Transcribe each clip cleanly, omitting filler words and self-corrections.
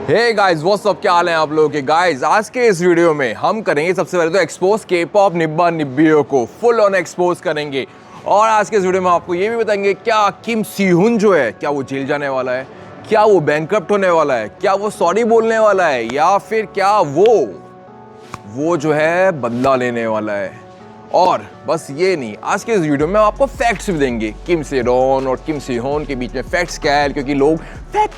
Hey guys what's up, क्या हाल है आप लोगों के। गाइस आज के इस वीडियो में हम करेंगे सबसे पहले तो एक्सपोज के पॉप निब्बा निब्बियों को फुल ऑन एक्सपोज करेंगे। और आज के इस वीडियो में आपको ये भी बताएंगे क्या किम सीहुन जो है क्या वो जेल जाने वाला है, क्या वो बैंकक्रप्ट होने वाला है, क्या वो सॉरी बोलने वाला है, या फिर क्या वो जो है बदला लेने वाला है। और बस ये नहीं, आज के इस वीडियो में आपको फैक्ट्स भी देंगे किम सेरोन और किम सीहोन के बीच में फैक्ट्स क्या है, क्योंकि लोग फैक्ट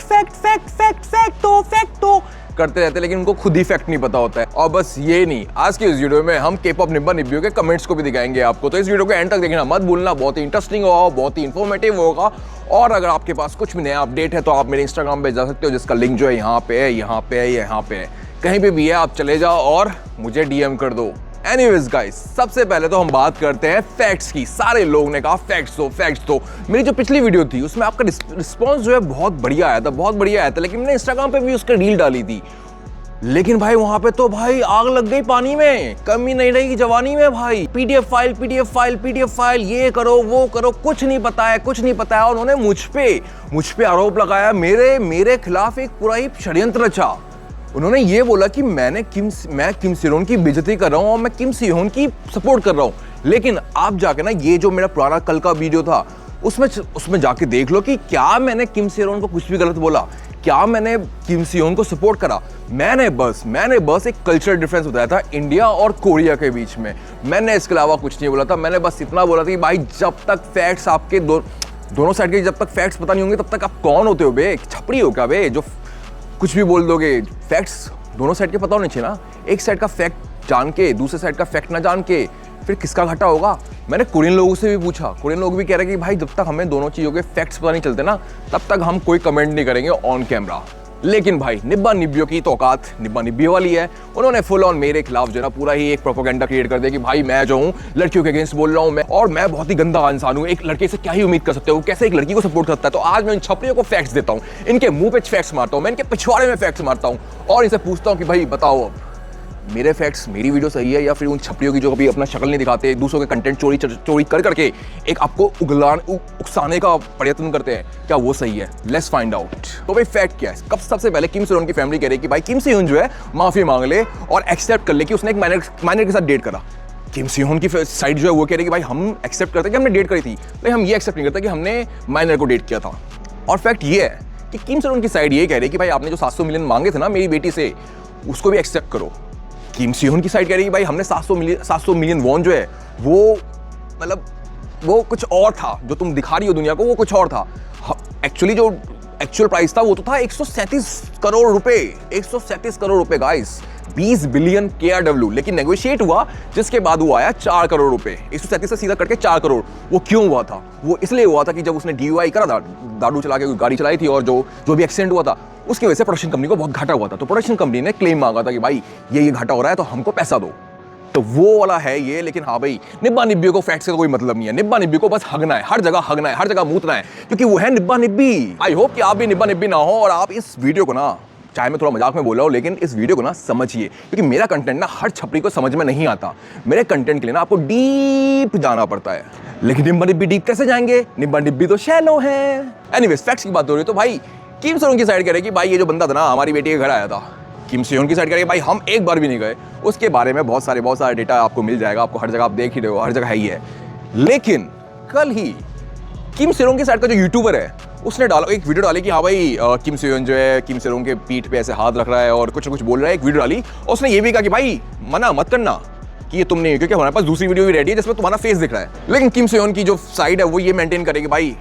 तो करते रहते हैं लेकिन उनको खुद ही फैक्ट नहीं पता होता है। और बस ये नहीं, आज के इस वीडियो में हम के पॉप निब्बा निब्बियों के कमेंट्स को भी दिखाएंगे आपको, तो इस वीडियो को एंड तक देखना मत भूलना। बहुत ही इंटरेस्टिंग होगा, बहुत ही इन्फॉर्मेटिव होगा। और अगर आपके पास कुछ भी नया अपडेट है तो आप मेरे इंस्टाग्राम पे जा सकते हो, जिसका लिंक जो है यहाँ पे है, यहाँ पे है, यहाँ पे है, कहीं पे भी है, आप चले जाओ और मुझे डीएम कर दो। एनीवेज गाइस, सबसे पहले तो हम बात करते हैं फैक्ट्स की। सारे लोग ने कहा फैक्ट्स दो। मेरी जो पिछली वीडियो थी उसमें आपका रिस्पॉन्स जो है बहुत बढ़िया आया था, लेकिन मैंने इंस्टाग्राम पे भी उसका रील डाली थी, लेकिन भाई वहां पे तो भाई आग लग गई पानी में, कमी नहीं रहेगी जवानी में भाई। पीडीएफ फाइल, ये करो वो करो, कुछ नहीं पता है। और उन्होंने मुझ पे आरोप लगाया, मेरे खिलाफ एक पूरा ही षड्यंत्र रचा। उन्होंने ये बोला कि मैं किम सेरोन की बेइज्जती कर रहा हूं और मैं किम सीहोन की सपोर्ट कर रहा हूं। लेकिन आप जाके ना, ये जो मेरा पुराना कल का वीडियो था उसमें जाके देख लो कि क्या मैंने किम सेरोन को कुछ भी गलत बोला, क्या मैंने किम सीहोन को सपोर्ट करा। मैंने बस एक कल्चरल डिफरेंस बताया था इंडिया और कोरिया के बीच में। मैंने इसके अलावा कुछ नहीं बोला था। मैंने बस इतना बोला था कि भाई जब तक फैक्ट्स आपके दोनों साइड के जब तक फैक्ट्स पता नहीं होंगे तब तक आप कौन होते हो बे, छपरी हो क्या बे जो कुछ भी बोल दोगे। फैक्ट्स दोनों साइड के पता होने चाहिए ना। एक साइड का फैक्ट जान के दूसरे साइड का फैक्ट ना जान के फिर किसका घाटा होगा। मैंने कोरियन लोगों से भी पूछा, कोरियन लोग भी कह रहे हैं कि भाई जब तक हमें दोनों चीज़ों के फैक्ट्स पता नहीं चलते ना तब तक हम कोई कमेंट नहीं करेंगे ऑन कैमरा। लेकिन भाई निब्बा निब्बियों की तो औकात निब्बा निब्बियों वाली है। उन्होंने फुल ऑन मेरे खिलाफ जो है ना पूरा ही एक प्रोपेगेंडा क्रिएट कर दिया कि भाई मैं जो हूँ लड़कियों के अगेंस्ट बोल रहा हूँ मैं बहुत ही गंदा इंसान हूँ। एक लड़के से क्या ही उम्मीद कर सकते हो, कैसे एक लड़की को सपोर्ट करता है। तो आज मैं इन छपरियों को फैक्ट्स देता हूँ, इनके मुंह पे फैक्ट्स मारता हूँ, मैं इनके पिछवाड़े में फैक्ट्स मारता हूँ और इनसे पूछता हूँ कि भाई बताओ अब मेरे फैक्ट्स, मेरी वीडियो सही है या फिर उन छपरियों की जो कभी अपना शक्ल नहीं दिखाते, दूसरों के कंटेंट चोरी कर करके एक आपको उकसाने का प्रयत्न करते हैं, क्या वो सही है। Let's find out. तो भाई फैक्ट क्या है। सबसे पहले किम सेरोन की फैमिली कह रही है कि भाई किम सीहोन जो है माफी मांग ले और एक्सेप्ट कर ले कि उसने एक माइनर के साथ डेट करा। किम सीहोन की साइड जो है वो कह रही है कि भाई हम एक्सेप्ट करते हैं कि हमने डेट करी थी, लेकिन हम ये एक्सेप्ट नहीं करते कि हमने माइनर को डेट किया था। और फैक्ट ये है कि किम सेरोन की साइड ये कह रही है कि भाई आपने जो 700 मिलियन मांगे थे ना मेरी बेटी से, उसको भी एक्सेप्ट करो। किम सीहोन की साइड कह रही है कि भाई हमने 700 मिलियन वॉन जो है वो मतलब वो कुछ और था, जो तुम दिखा रही हो दुनिया को वो कुछ और था। एक्चुअली जो एक्चुअल प्राइस था वो तो था 137 करोड़ रुपए। 137 करोड़ रुपए गाइस, 20 बिलियन KRW। लेकिन नेगोशिएट हुआ जिसके बाद वो आया 4 करोड़ रुपए। 137 से सीधा करके 4 करोड़। वो क्यों हुआ था? वो इसलिए हुआ था कि जब उसने DUI करा था, दारू चला के गाड़ी चलाई थी, और जो भी एक्सीडेंट हुआ था उसकी वजह से प्रोडक्शन कंपनी को बहुत घाटा हुआ था। तो प्रोडक्शन कंपनी ने क्लेम मांगा था कि भाई ये घाटा हो रहा है तो हमको पैसा दो। तो वो वाला है ये। लेकिन हाँ भाई, निब्बा निब्बियों को फैक्ट से कोई मतलब नहीं है। निब्बा निब्बी को बस हगना है, हर जगह हगना है, हर जगह मूतना है, क्योंकि वो है निब्बा निब्बी। आई होप कि आप भी निब्बा निब्बी ना हो और आप इस वीडियो को ना, चाहे मैं थोड़ा मजाक में बोल रहा हूँ, लेकिन इस वीडियो को ना समझिए, क्योंकि मेरा कंटेंट ना हर छपरी को समझ में नहीं आता। मेरे कंटेंट के लिए ना आपको डीप जाना पड़ता है। लेकिन निब्बा निब्बी डीप कैसे जाएंगे? निब्बा निब्बी तो शैलो है। एनीवेज फैक्ट्स की बात हो रही है तो भाई किम सेरोन की साइड कह रहे कि भाई ये जो बंदा था ना हमारी बेटी के घर आया था। किम सीहोन की साइड कह रहे भाई हम एक बार भी नहीं गए। उसके बारे में बहुत सारे डेटा आपको मिल जाएगा, आपको हर जगह आप देख ही रहे हो, हर जगह है ही है। लेकिन कल ही किम सेरोन की साइड का जो यूट्यूबर है उसने एक वीडियो डाली कि हाँ भाई किम सीहोन जो है किम सेरोन के पीठ पे ऐसे हाथ रख रहा है और कुछ ना कुछ बोल रहा है। एक वीडियो डाली और उसने ये भी कहा कि भाई मना मत करना कि ये तुम नहीं, क्योंकि हमारे पास दूसरी वीडियो भी रेडी है जिसमें तुम्हारा फेस दिख रहा है। लेकिन किम सेरोन की जो साइड है वो ये मेंटेन करेगी भाई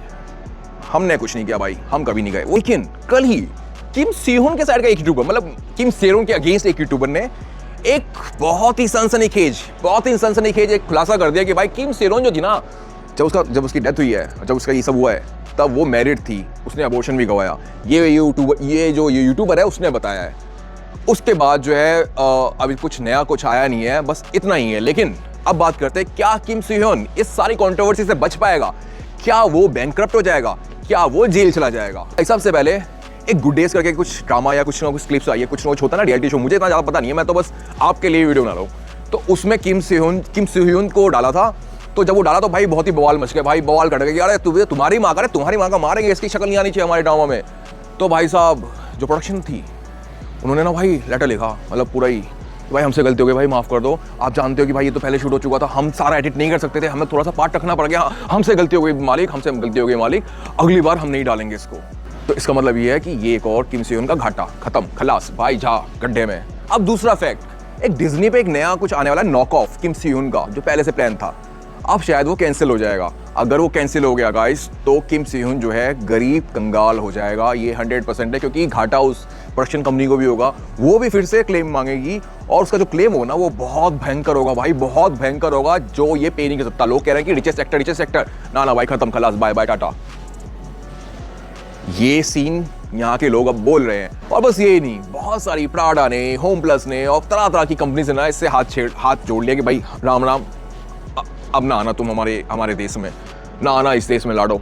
हमने कुछ नहीं किया, भाई हम कभी नहीं गए। लेकिन कल ही किम सीहोन के साइड का एक यूट्यूबर, मतलब किम सेरोन के अगेंस्ट एक यूट्यूबर ने एक बहुत ही सनसनीखेज एक खुलासा कर दिया कि भाई किम सेरोन जो थी ना, जब उसकी डेथ हुई है, जब उसका ये सब हुआ है, तब वो मैरिड थी, उसने अबॉर्शन भी गवाया। ये जो यूट्यूबर है उसने बताया है। उसके बाद जो है अभी कुछ नया कुछ आया नहीं है, बस इतना ही है। लेकिन अब बात करते हैं क्या किम सीहोन इस सारी कंट्रोवर्सी से बच पाएगा? क्या वो बैंकक्रप्ट हो जाएगा? क्या वो जेल चला जाएगा? सबसे पहले एक गुड डेज करके कुछ ड्रामा या कुछ ना कुछ क्लिप्स आई है, कुछ ना कुछ होता है ना रियलिटी शो, मुझे इतना ज़्यादा पता नहीं है, मैं तो बस आपके लिए वीडियो बना रहा हूँ। तो उसमें किम सीहोन को डाला था। तो जब वो डाला तो भाई बहुत ही बवाल मच गया, भाई बवाल कट गया, यार तुम्हारी माँ का मारेंगे, इसकी शक्ल नहीं आनी चाहिए हमारे ड्रामा में। तो भाई साहब जो प्रोडक्शन थी उन्होंने ना भाई लेटर लिखा, मतलब पूरा ही, भाई हमसे गलती हो गई भाई, माफ़ कर दो, आप जानते हो कि भाई ये तो पहले शूट हो चुका था, हम सारा एडिट नहीं कर सकते थे, हमें थोड़ा सा पार्ट रखना पड़ गया, हमसे गलती हो गई मालिक, हमसे गलती हो गई मालिक, अगली बार हम नहीं डालेंगे इसको। तो इसका मतलब ये है कि ये एक और किम सेयोन का घाटा खत्म, खलास भाई, जा गड्ढे में। अब दूसरा फैक्ट, एक डिज्नी पे एक नया कुछ आने वाला है नॉक ऑफ किम सेयोन का, जो पहले से प्लान था, अब शायद वो कैंसिल हो जाएगा। अगर वो कैंसिल हो गया गाइस, तो किम सेयोन जो है गरीब कंगाल हो जाएगा, ये 100% है, क्योंकि घाटा उस प्रोडक्शन कंपनी को भी होगा, वो भी फिर से क्लेम मांगेगी, और उसका जो क्लेम होगा ना वो बहुत भयंकर होगा भाई, बहुत भयंकर होगा, जो ये पे नहीं कर सकता। लोग कह रहे हैं कि रिचेस्ट एक्टर, ना भाई खत्म, खलास, बाय बाय टाटा। ये सीन यहाँ के लोग अब बोल रहे हैं। और बस ये नहीं, बहुत सारी प्राडा ने, होम प्लस ने और तरह तरह की कंपनी से ना इससे हाथ जोड़ लिया कि भाई राम राम, अब ना आना तुम हमारे देश में, ना आना इस देश में लाडो।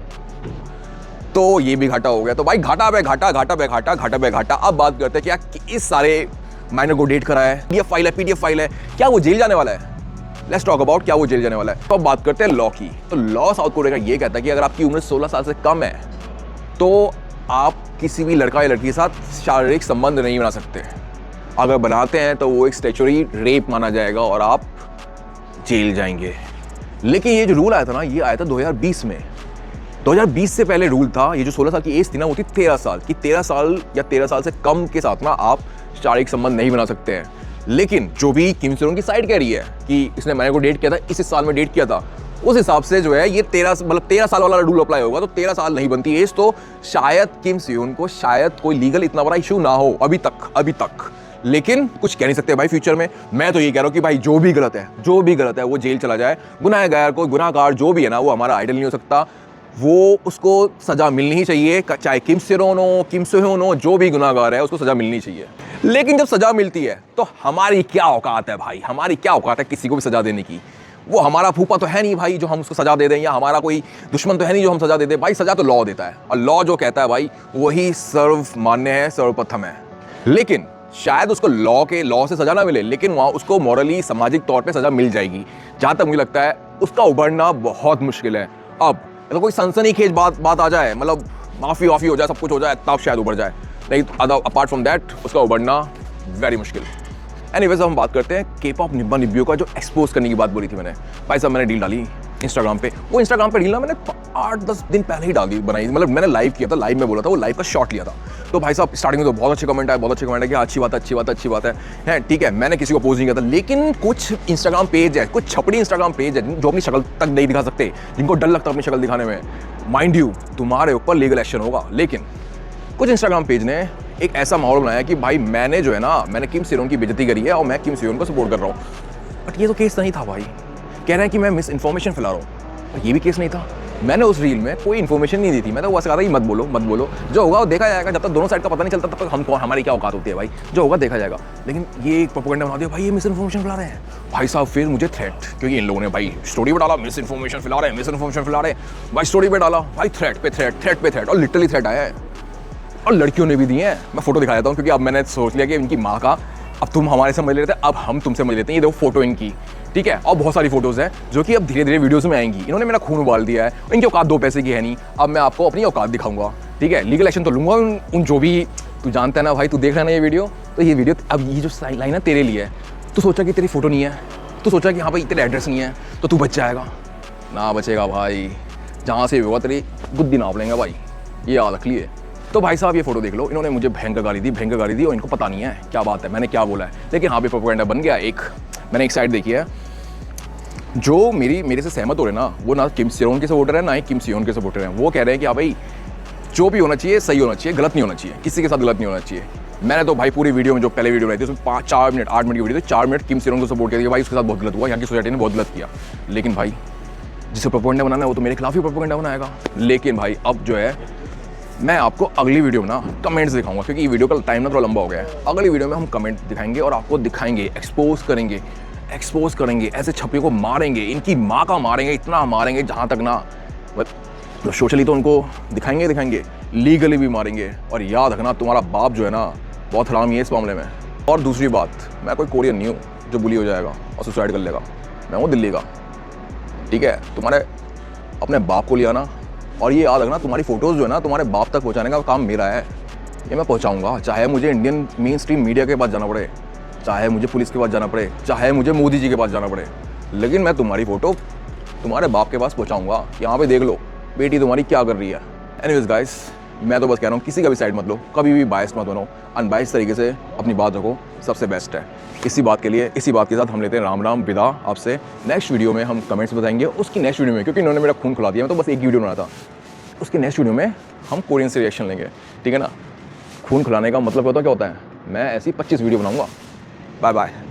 तो ये भी घाटा हो गया। तो भाई घाटा पे घाटा, घाटा पे घाटा, घाटा पे घाटा। अब बात करते हैं क्या कि इस सारे माइनर को डेट करा है, पीडीएफ फाइल है, क्या वो जेल जाने वाला है? लेट्स टॉक अबाउट क्या वो जेल जाने वाला है। तो अब बात करते हैं लॉ की। तो लॉ साउथ कोरिया का ये कहता है कि अगर आपकी उम्र 16 साल से कम है तो आप किसी भी लड़का या लड़की के साथ शारीरिक संबंध नहीं बना सकते। अगर बनाते हैं तो वो एक स्टैच्यूटरी रेप माना जाएगा और आप जेल जाएंगे। लेकिन ये जो रूल आया था ना, ये आया था 2020 में। 2020 से पहले रूल था, ये जो 16 साल की एज थी ना, वो थी 13 साल की, 13 साल या 13 साल से कम के साथ ना आप शारीरिक संबंध नहीं बना सकते हैं। लेकिन जो भी किम सेयोन की साइड कह रही है कि इसने मैंने को डेट किया था, इस साल में डेट किया था, उस हिसाब से जो है ये 13 साल वाला रूल अप्लाई होगा। तो 13 साल नहीं बनती एज, तो शायद किम सेयोन को शायद कोई लीगल इतना बड़ा इशू ना हो अभी तक। लेकिन कुछ कह नहीं सकते भाई फ्यूचर में। मैं तो ये कह रहा हूँ कि भाई जो भी गलत है वो जेल चला जाए। गुनाहगार जो भी है ना, वो हमारा आइडल नहीं हो सकता, वो उसको सजा मिलनी ही चाहिए, चाहे किम सेयोन हो, जो भी गुनाहगार है उसको सजा मिलनी चाहिए। लेकिन जब सजा मिलती है तो हमारी क्या औकात है भाई, हमारी क्या औकात है किसी को भी सजा देने की? वो हमारा फूफा तो है नहीं भाई जो हम उसको सजा दे दें, या हमारा कोई दुश्मन तो है नहीं जो हम सजा दे दें। भाई सजा तो लॉ देता है, और लॉ जो कहता है भाई वही सर्वमान्य है, सर्वप्रथम है। लेकिन शायद उसको लॉ से सजा ना मिले, लेकिन वहाँ उसको मॉरली, सामाजिक तौर पे सजा मिल जाएगी। जहाँ तक मुझे लगता है उसका उभरना बहुत मुश्किल है। अब अगर कोई सनसनीखेज बात आ जाए, मतलब माफ़ी हो जाए, सब कुछ हो जाए, तब शायद उभर जाए, नहीं तो अपार्ट फ्रॉम दैट उसका उभरना वेरी मुश्किल। एनीवेज हम बात करते हैं के-पॉप निब्बा निब्बियों का, जो एक्सपोज करने की बात बोली थी मैंने। भाई साहब मैंने रील डाली इंस्टाग्राम पे, वो इंस्टाग्राम पे रील ना मैंने 8-10 दिन पहले ही डाल दी, बनाई, मतलब मैंने लाइव किया था, लाइव में बोला था, वो लाइव का शॉट लिया था। तो भाई साहब स्टार्टिंग में तो बहुत अच्छे कमेंट आए कि अच्छी बात है, ठीक है, मैंने किसी को पोज नहीं किया था। लेकिन कुछ इंस्टाग्राम पेज है, कुछ छपड़ी इंस्टाग्राम पेज है जो अपनी शक्ल तक नहीं दिखा सकते, जिनको डर लगता है अपनी शक्ल दिखाने में। माइंड यू, तुम्हारे ऊपर लीगल एक्शन होगा। लेकिन कुछ इंस्टाग्राम पेज ने एक ऐसा माहौल बनाया कि भाई मैंने जो है ना, मैंने किम सेयोन की बेइज्जती करी है और मैं किम सेयोन को सपोर्ट कर रहा हूँ। बट ये तो केस नहीं था भाई, कह रहे हैं कि मैं मिस इन्फॉर्मेशन फैला रहा हूँ, और ये भी केस नहीं था। मैंने उस रील में कोई इन्फॉर्मेशन नहीं दी थी, मैं तो बस कहा था कि मत बोलो, जो होगा वो देखा जाएगा। जब तक दोनों साइड का पता नहीं चलता तब तक हम कौन, हमारी क्या औकात होती है भाई, जो होगा देखा जाएगा। लेकिन ये एक प्रोपेगेंडा बना दिया भाई, ये मिस इन्फॉर्मेशन फैला रहे हैं। भाई साहब फिर मुझे थ्रेट, क्योंकि इन लोगों ने भाई स्टोरी पे डाला मिस इन्फॉर्मेशन फैला रहे हैं, भाई स्टोरी पे डाला, भाई थ्रेट पे थ्रेट, और लिटरली थ्रेट आया है, और लड़कियों ने भी दी हैं। मैं फोटो दिखा देता हूँ, क्योंकि अब मैंने सोच लिया कि इनकी माँ का, अब तुम हमारे से मिल रहे थे, अब हम तुमसे मिल लेते हैं। ये देखो फोटो इनकी, ठीक है, और बहुत सारी फोटोज़ हैं जो कि अब धीरे धीरे वीडियोस में आएंगी। इन्होंने मेरा खून उबाल दिया है, इनकी औकात 2 पैसे की है नहीं। अब मैं आपको अपनी औकात दिखाऊंगा, ठीक है, लीगल एक्शन तो लूंगा उन जो भी, तू जानता है ना भाई, तू देख रहा है ना ये वीडियो, तो ये वीडियो अब ये जो लाइन है तेरे लिए है। तू सोचा कि तेरी फोटो नहीं है, तू सोचा कि हाँ भाई तेरा एड्रेस नहीं है, तो तू बच जाएगा ना, बचेगा भाई, जहाँ से भी होगा तेरी बुद्धि नाप लेंगे भाई, ये याद रख लिए। तो भाई साहब ये फोटो देख लो, इन्होंने मुझे भयंकर गाली दी और इनको पता नहीं है क्या बात है, मैंने क्या बोला है। लेकिन हाँ भी प्रोपेगेंडा बन गया। मैंने एक साइड देखी है, जो मेरे से सहमत हो रहे हैं ना, वो ना किम सेयोन के सपोर्टर है, ना ही किम सेयोन के सपोर्टर हैं। वो कह रहे हैं कि हाँ भाई जो भी होना चाहिए सही होना चाहिए, गलत नहीं होना चाहिए, किसी के साथ गलत नहीं होना चाहिए। मैंने तो भाई पूरी वीडियो में, जो पहले वीडियो बनाई थी उसमें 8 मिनट की वीडियो थी, 4 मिनट किम सेयोन को सपोर्ट किया, भाई उसके साथ बहुत गलत हुआ, यहाँ की सोसाइटी ने बहुत गलत किया। लेकिन भाई जिसे प्रोपेगेंडा बनाना है वो तो मेरे खिलाफ ही प्रोपेगेंडा बनाएगा। लेकिन भाई अब जो है, मैं आपको अगली वीडियो में ना कमेंट्स दिखाऊंगा, क्योंकि ये वीडियो का टाइम ना थोड़ा लंबा हो गया है। अगली वीडियो में हम कमेंट दिखाएंगे और आपको दिखाएंगे, एक्सपोज करेंगे, ऐसे छपे को मारेंगे, इनकी माँ का मारेंगे, इतना मारेंगे जहाँ तक ना, तो सोशली तो उनको दिखाएंगे, लीगली भी मारेंगे। और याद रखना तुम्हारा बाप जो है ना बहुत हरामी है इस मामले में। और दूसरी बात, मैं कोई कोरियन नहीं हूँ जो बुली हो जाएगा और सुसाइड कर लेगा, मैं हूँ दिल्ली का, ठीक है। तुम्हारे अपने बाप को ले आना, और ये याद रखना तुम्हारी फोटोज़ जो है ना तुम्हारे बाप तक पहुँचाने का काम मेरा है, ये मैं पहुंचाऊंगा, चाहे मुझे इंडियन मेन स्ट्रीम मीडिया के पास जाना पड़े, चाहे मुझे पुलिस के पास जाना पड़े, चाहे मुझे मोदी जी के पास जाना पड़े, लेकिन मैं तुम्हारी फ़ोटो तुम्हारे बाप के पास पहुंचाऊंगा। यहाँ पे देख लो बेटी तुम्हारी क्या कर रही है। एनीवेज गाइस, मैं तो बस कह रहा हूँ किसी का भी साइड मत लो, कभी भी बायस मत बनो, अनबायस तरीके से अपनी बात रखो, सबसे बेस्ट है। इसी बात के साथ हम लेते हैं राम राम विदा आपसे। नेक्स्ट वीडियो में हम कमेंट्स बताएंगे, उसकी नेक्स्ट वीडियो में, क्योंकि इन्होंने मेरा खून खुला दिया, मैं तो बस एक वीडियो बना था, उसकी नेक्स्ट वीडियो में हम कोरियन से रिएक्शन लेंगे, ठीक है ना। खून खुलाने का मतलब पता क्या होता है, मैं ऐसी 25 वीडियो बनाऊंगा। Bye bye.